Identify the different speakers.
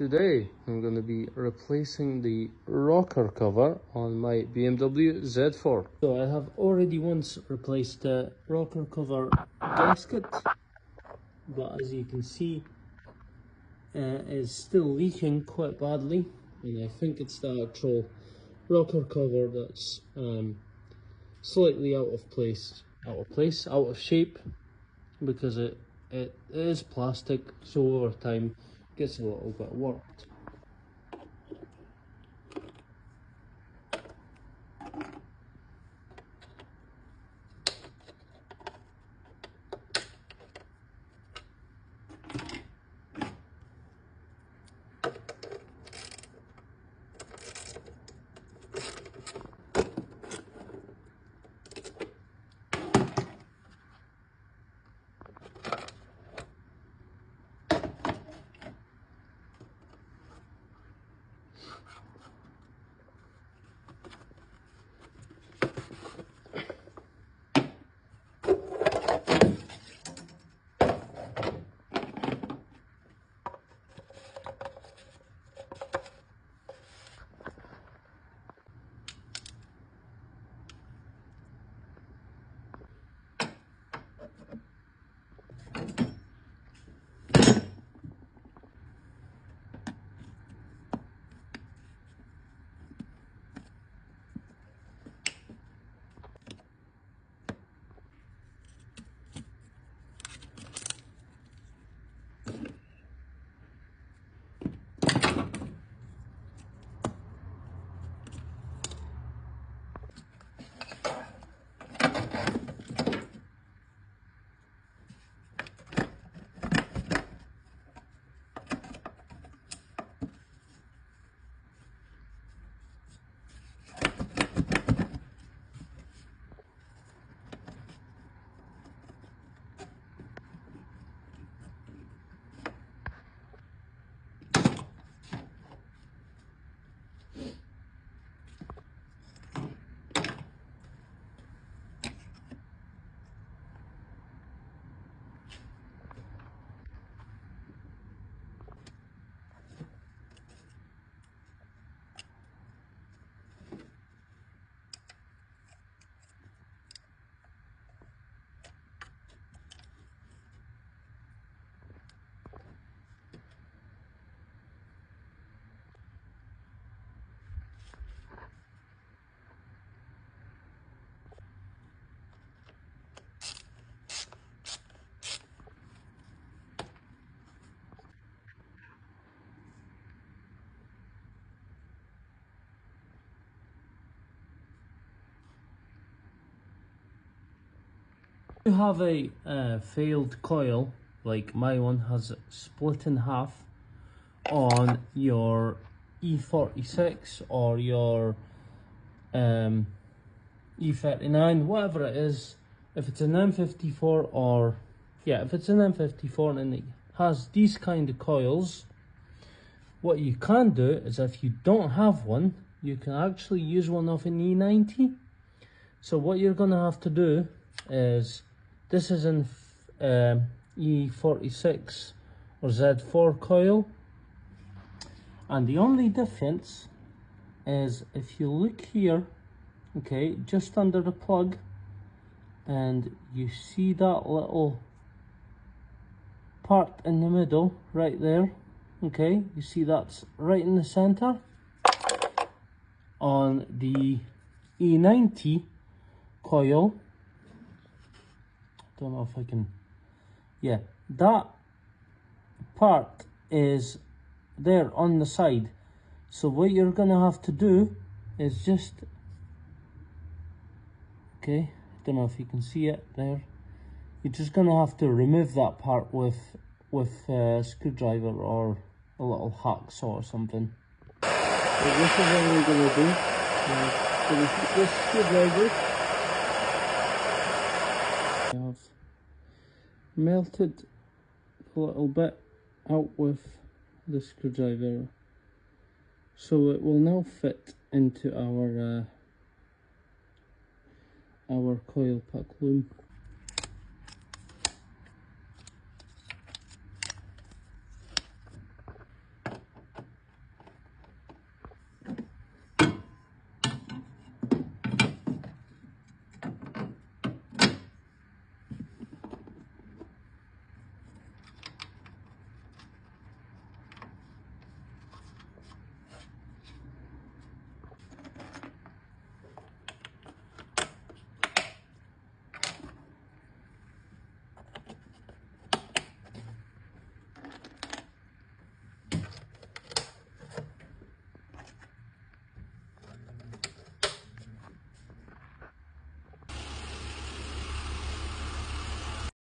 Speaker 1: Today I'm going to be replacing the rocker cover on my BMW Z4. So I have already once replaced the rocker cover gasket, but as you can see it's still leaking quite badly, and I think it's the actual rocker cover that's slightly out of shape, because it is plastic, so over time gets a little bit warped. If you have a failed coil, like my one has split in half on your E46 or your E39, whatever it is, if it's an M54 or, yeah, if it's an M54 and it has these kind of coils, what you can do is, if you don't have one, you can actually use one of an E90. So what you're going to have to do is, this is an E46 or Z4 coil, and the only difference is, if you look here, okay, just under the plug, and you see that little part in the middle right there, okay, you see that's right in the center. On the E90 coil, don't know if I can, yeah, that part is there on the side. So what you're gonna have to do is just, okay, don't know if you can see it there, you're just gonna have to remove that part with a screwdriver or a little hacksaw or something. So this is what we're gonna do. Gonna put this screwdriver. I've melted a little bit out with the screwdriver, so it will now fit into our coil pack loom.